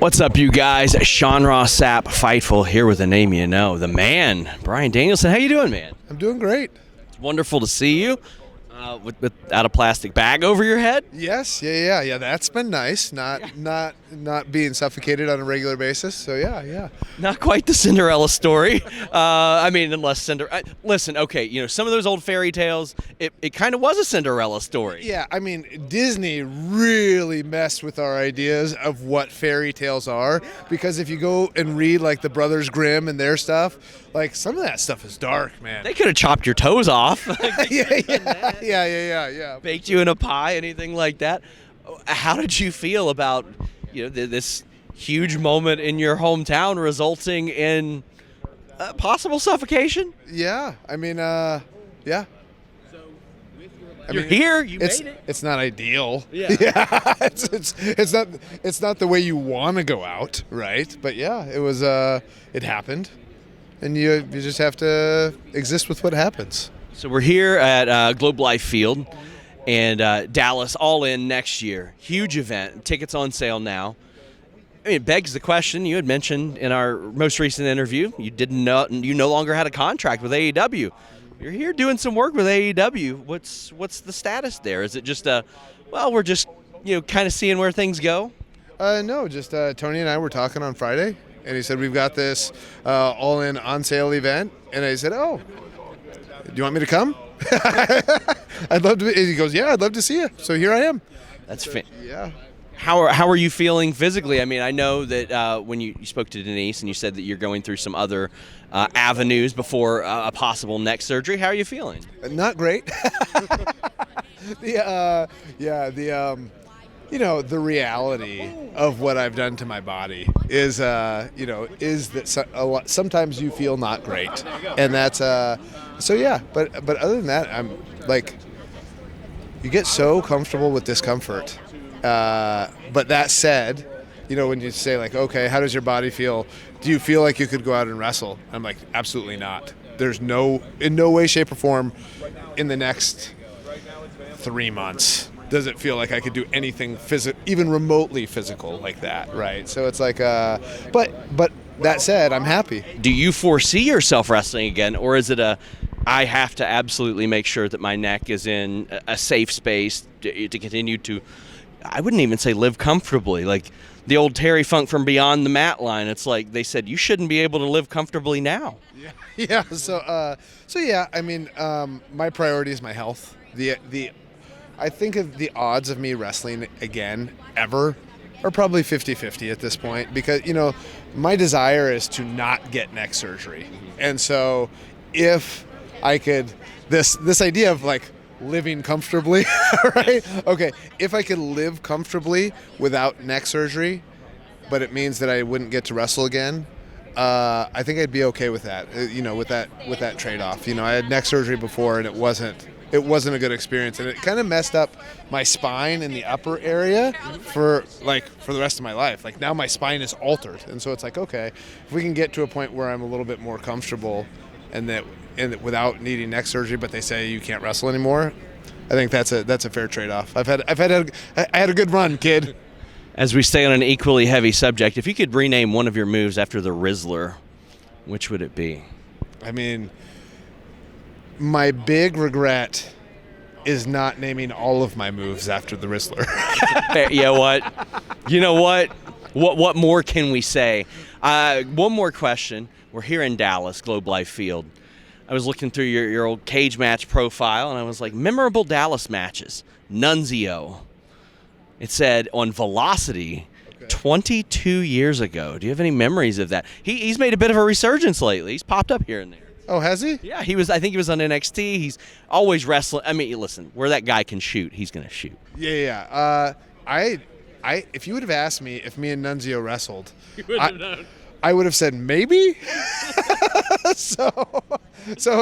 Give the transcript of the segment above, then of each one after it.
What's up, you guys? Sean Ross Sapp, Fightful, here with a name you know, the man, Bryan Danielson. How you doing, man? I'm doing great. It's wonderful to see you without a plastic bag over your head. Yes, yeah. That's been nice. Not being suffocated on a regular basis. So yeah. Not quite the Cinderella story. Unless Cinderella. Listen, okay, some of those old fairy tales, it kind of was a Cinderella story. Yeah, I mean, Disney really messed with our ideas of what fairy tales are, because if you go and read like the Brothers Grimm and their stuff, like some of that stuff is dark, man. They could have chopped your toes off. Yeah. Baked you in a pie, anything like that. How did you feel about this huge moment in your hometown resulting in possible suffocation? Yeah, yeah. You're here. You made it. It's not ideal. Yeah. Yeah. It's not the way you want to go out, right? But yeah, it was. It happened, and you just have to exist with what happens. So we're here at Globe Life Field, and Dallas All In next year. Huge event. Tickets on sale now. I mean, it begs the question. You had mentioned in our most recent interview you no longer had a contract with AEW. You're here doing some work with AEW. What's the status there? Is it just we're just kind of seeing where things go? No, just Tony and I were talking on Friday, and he said we've got this All In on sale event, and I said, oh, do you want me to come? I'd love to. And he goes, yeah, I'd love to see you. So here I am. That's yeah. How are you feeling physically? I mean, I know that when you spoke to Denise and you said that you're going through some other avenues before a possible neck surgery. How are you feeling? Not great. The reality of what I've done to my body is that sometimes you feel not great, and that's so yeah. But other than that, I'm like, you get so comfortable with discomfort. But that said, when you say like, okay, how does your body feel? Do you feel like you could go out and wrestle? I'm like, absolutely not. There's in no way, shape, or form in the next 3 months does it feel like I could do anything even remotely physical like that, right? So it's like, but that said, I'm happy. Do you foresee yourself wrestling again, or is it I have to absolutely make sure that my neck is in a safe space to continue to, I wouldn't even say live comfortably, like the old Terry Funk from Beyond the Mat line. It's like they said, you shouldn't be able to live comfortably now. Yeah. So yeah, I mean, my priority is my health. I think of the odds of me wrestling again ever are probably 50-50 at this point, because my desire is to not get neck surgery. And so if I could, this idea of like living comfortably, right? Okay, if I could live comfortably without neck surgery, but it means that I wouldn't get to wrestle again, I think I'd be okay with that. With that trade-off. I had neck surgery before, and it wasn't a good experience, and it kind of messed up my spine in the upper area for the rest of my life. Like now my spine is altered, and so it's like, okay, if we can get to a point where I'm a little bit more comfortable and without needing neck surgery, but they say you can't wrestle anymore, I think that's a fair trade-off. I had a good run, kid. As we stay on an equally heavy subject, if you could rename one of your moves after the Rizzler, which would it be? I mean, my big regret is not naming all of my moves after the Rizzler. Yeah, what? You know what? What more can we say? One more question. We're here in Dallas, Globe Life Field. I was looking through your old cage match profile, and I was like, memorable Dallas matches. Nunzio. It said on Velocity, 22 years ago. Do you have any memories of that? He's made a bit of a resurgence lately. He's popped up here and there. Oh, has he? Yeah, I think he was on NXT. He's always wrestling. I mean, listen, where that guy can shoot, he's going to shoot. Yeah. If you would have asked me if me and Nunzio wrestled, You wouldn't have known. I would have said maybe. So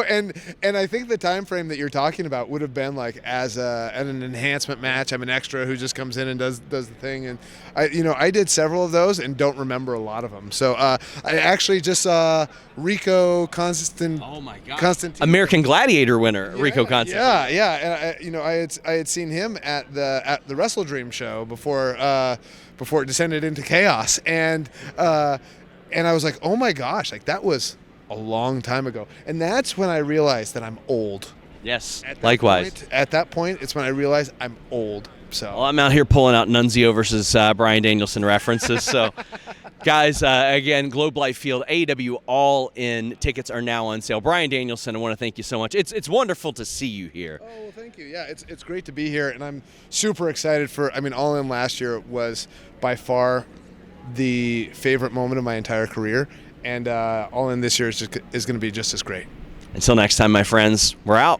and I think the time frame that you're talking about would have been like as an enhancement match. I'm an extra who just comes in and does the thing, and I did several of those and don't remember a lot of them. So I actually just saw Rico Constantine. Oh my God! Constantine, American Gladiator winner, Rico Constantine. Yeah, and I had seen him at the Wrestle Dream show before before it descended into chaos. And I was like, oh my gosh, like that was a long time ago. And that's when I realized that I'm old. Yes, likewise. At that point, it's when I realized I'm old. So well, I'm out here pulling out Nunzio versus Bryan Danielson references. So, guys, again, Globe Life Field, AEW All In. Tickets are now on sale. Bryan Danielson, I want to thank you so much. It's wonderful to see you here. Oh, well, thank you. Yeah, it's great to be here, and I'm super excited for. I mean, All In last year was by far the favorite moment of my entire career, and All In this year is going to be just as great. Until next time, my friends, we're out.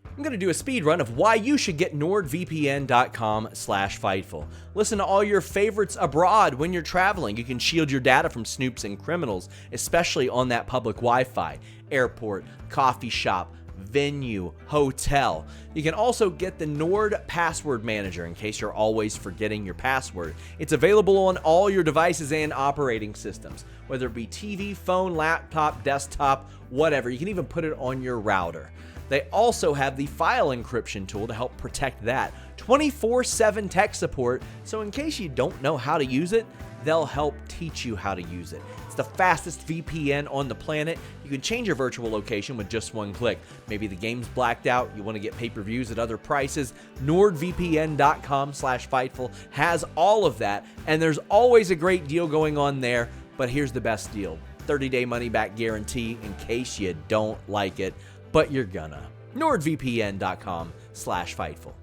I'm going to do a speed run of why you should get NordVPN.com/Fightful. Listen to all your favorites abroad when you're traveling. You can shield your data from snoops and criminals, especially on that public Wi-Fi, airport, coffee shop, venue, hotel. You can also get the Nord Password Manager in case you're always forgetting your password. It's available on all your devices and operating systems, whether it be TV, phone, laptop, desktop, whatever. You can even put it on your router. They also have the file encryption tool to help protect that. 24/7 tech support, so in case you don't know how to use it, they'll help teach you how to use it. It's the fastest VPN on the planet. You can change your virtual location with just one click. Maybe the game's blacked out, you want to get pay-per-views at other prices. NordVPN.com/Fightful has all of that, and there's always a great deal going on there, but here's the best deal. 30-day money-back guarantee in case you don't like it. But you're gonna. NordVPN.com/Fightful.